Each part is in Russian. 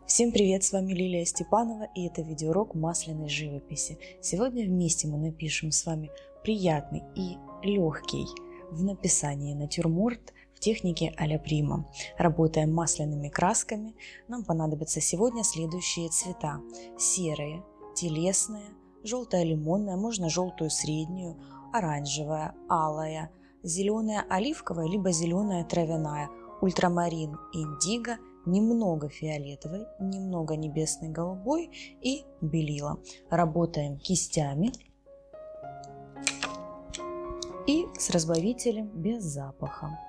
Всем привет, с вами Лилия Степанова, и это видеоурок масляной живописи. Сегодня вместе мы напишем с вами приятный и легкий в написании натюрморт в технике а-ля Прима. Работаем масляными красками. Нам понадобятся сегодня следующие цвета: серые, телесные, желтая лимонная, можно желтую среднюю, оранжевая, алая, зеленая оливковая, либо зеленая травяная, ультрамарин, индиго, немного фиолетовой, немного небесный голубой и белила. Работаем кистями и с разбавителем без запаха.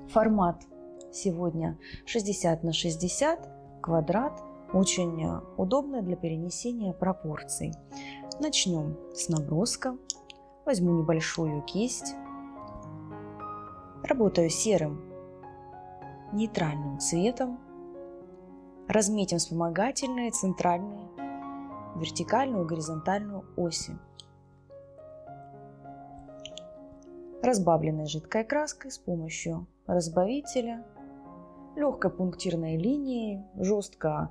Формат сегодня 60 на 60, квадрат, очень удобно для перенесения пропорций. Начнем с наброска. Возьму небольшую кисть, работаю серым нейтральным цветом, разметим вспомогательные, центральные, вертикальную, горизонтальную оси. Разбавленной жидкой краской с помощью разбавителя, легкой пунктирной линией, жестко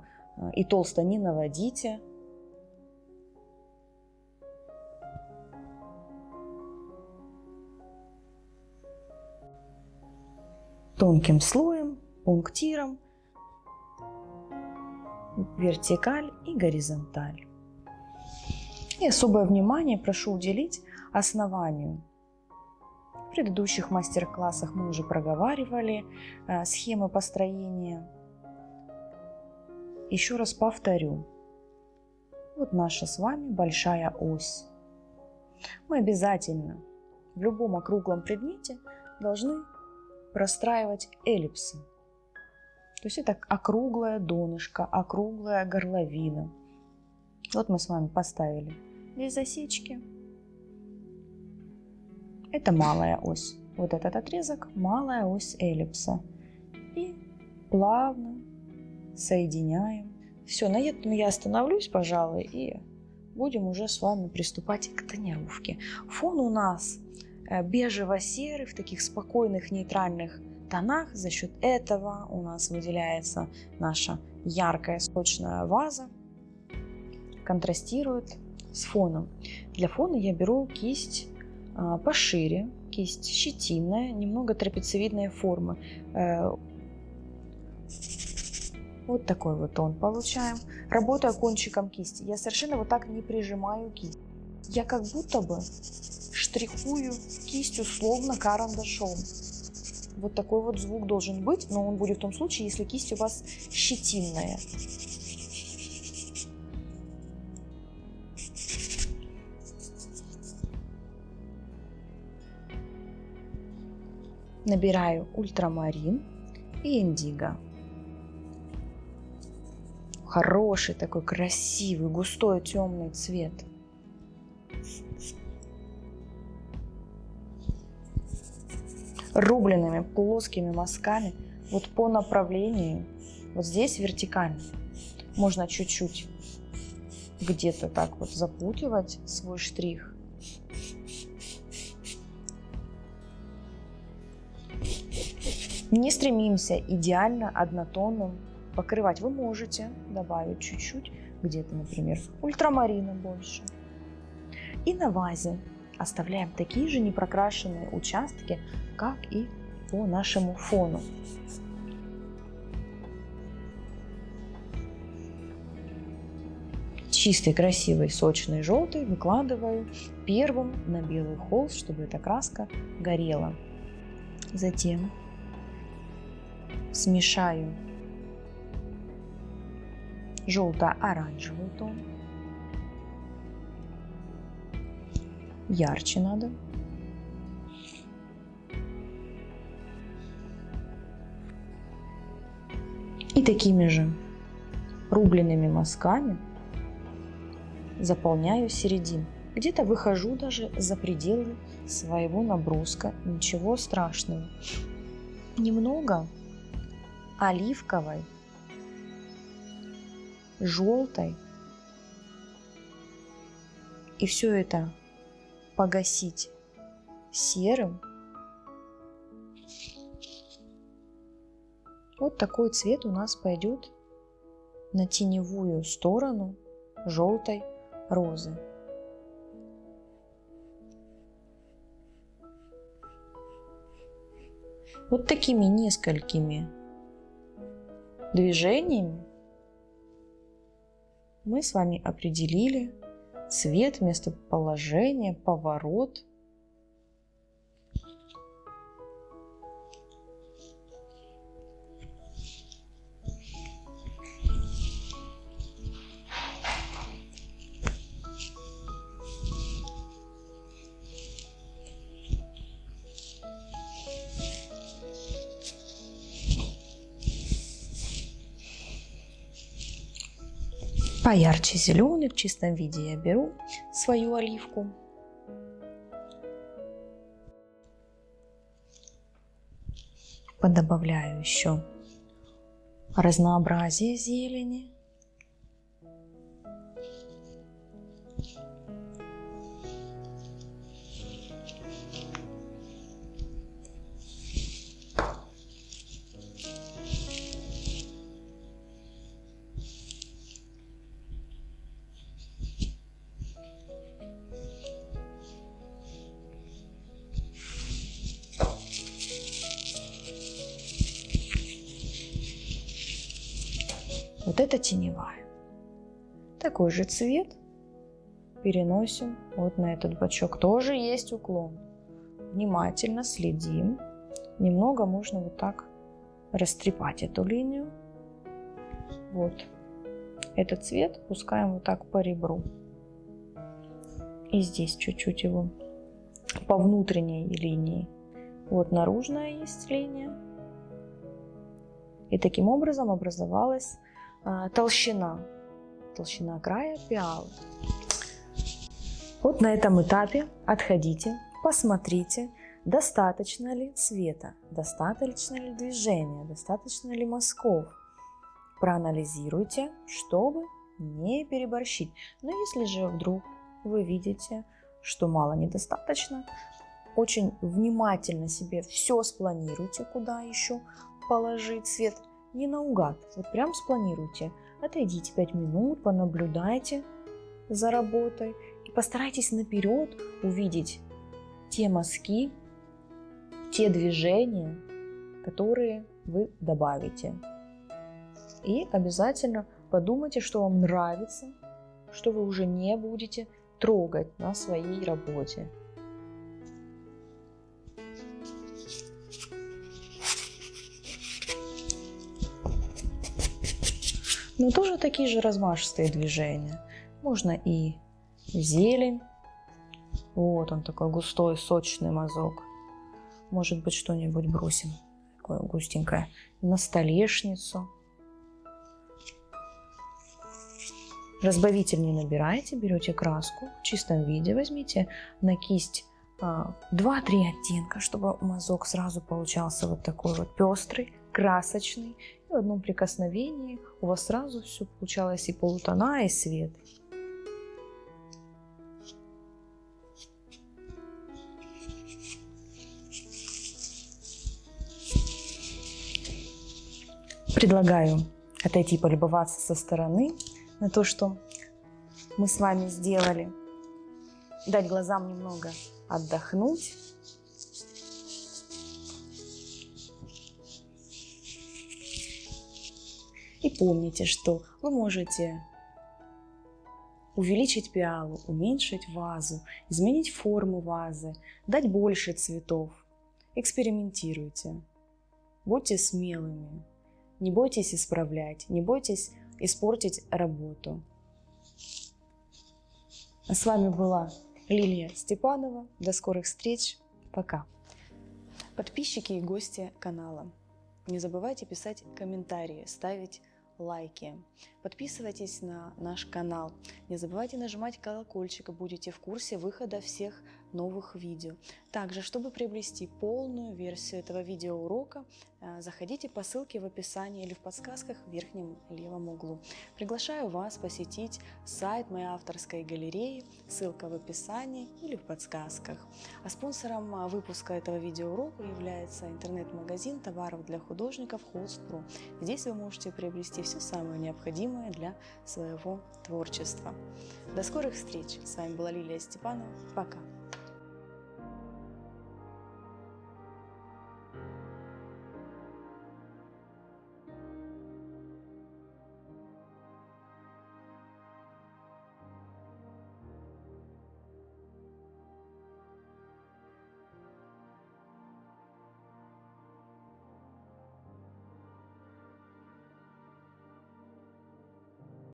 и толсто не наводите. Тонким слоем, пунктиром, вертикаль и горизонталь. И особое внимание прошу уделить основанию. В предыдущих мастер-классах мы уже проговаривали схемы построения. Еще раз повторю. Вот наша с вами большая ось. Мы обязательно в любом округлом предмете должны простраивать эллипсы. То есть это округлое донышко, округлая горловина. Вот мы с вами поставили здесь засечки. Это малая ось. Вот этот отрезок – малая ось эллипса. И плавно соединяем. Все, на этом я остановлюсь, пожалуй, и будем уже с вами приступать к тонировке. Фон у нас бежево-серый, в таких спокойных нейтральных тонах. За счет этого у нас выделяется наша яркая сочная ваза, контрастирует с фоном. Для фона я беру кисть пошире, кисть щетинная, немного трапециевидной формы. Вот такой вот тон получаем. Работая кончиком кисти, я совершенно вот так не прижимаю кисть. Я как будто бы штрихую кистью словно карандашом. Вот такой вот звук должен быть, но он будет в том случае, если кисть у вас щетинная. Набираю ультрамарин и индиго. Хороший такой красивый, густой, темный цвет. Рубленными плоскими мазками вот по направлению, вот здесь вертикально. Можно чуть-чуть где-то так вот запутывать свой штрих. Не стремимся идеально однотонным покрывать. Вы можете добавить чуть-чуть, где-то, например, ультрамарина больше. И на вазе оставляем такие же непрокрашенные участки, как и по нашему фону. Чистый, красивый, сочный желтый выкладываю первым на белый холст, чтобы эта краска горела. Затем смешаю желто-оранжевый тон. Ярче надо. И такими же рубленными мазками заполняю середину. Где-то выхожу даже за пределы своего наброска. Ничего страшного. Немного оливковой, желтой. И все это погасить серым. Вот такой цвет у нас пойдет на теневую сторону желтой розы. Вот такими несколькими движениями мы с вами определили цвет, местоположение, поворот. Поярче зеленый, в чистом виде я беру свою оливку. Подобавляю еще разнообразие зелени. Вот это теневая. Такой же цвет переносим вот на этот бочок. Тоже есть уклон. Внимательно следим. Немного можно вот так растрепать эту линию. Вот. Этот цвет пускаем вот так по ребру. И здесь чуть-чуть его по внутренней линии. Вот наружная есть линия. И таким образом образовалась толщина края пиалы. Вот на этом этапе отходите, посмотрите, достаточно ли цвета, достаточно ли движения, достаточно ли мазков. Проанализируйте, чтобы не переборщить. Но если же вдруг вы видите, что мало недостаточно, очень внимательно себе все спланируйте, куда еще положить цвет. Не наугад, вот прям спланируйте. Отойдите 5 минут, понаблюдайте за работой и постарайтесь наперед увидеть те мазки, те движения, которые вы добавите. И обязательно подумайте, что вам нравится, что вы уже не будете трогать на своей работе. Но тоже такие же размашистые движения. Можно и зелень. Вот он такой густой, сочный мазок. Может быть, что-нибудь бросим такое густенькое на столешницу. Разбавитель не набирайте, берете краску в чистом виде, возьмите на кисть 2-3 оттенка, чтобы мазок сразу получался вот такой вот пестрый, красочный. И в одном прикосновении у вас сразу все получалось, и полутона, и свет. Предлагаю отойти полюбоваться со стороны на то, что мы с вами сделали. Дать глазам немного отдохнуть. И помните, что вы можете увеличить пиалу, уменьшить вазу, изменить форму вазы, дать больше цветов. Экспериментируйте. Будьте смелыми. Не бойтесь исправлять, не бойтесь испортить работу. А с вами была Лилия Степанова. До скорых встреч. Пока. Подписчики и гости канала, не забывайте писать комментарии, ставить лайки. Подписывайтесь на наш канал. Не забывайте нажимать колокольчик, будете в курсе выхода всех новых видео. Также, чтобы приобрести полную версию этого видеоурока, заходите по ссылке в описании или в подсказках в верхнем левом углу. Приглашаю вас посетить сайт моей авторской галереи, ссылка в описании или в подсказках. А спонсором выпуска этого видеоурока является интернет-магазин товаров для художников Holst.pro. Здесь вы можете приобрести все самое необходимое для своего творчества. До скорых встреч! С вами была Лилия Степанова. Пока!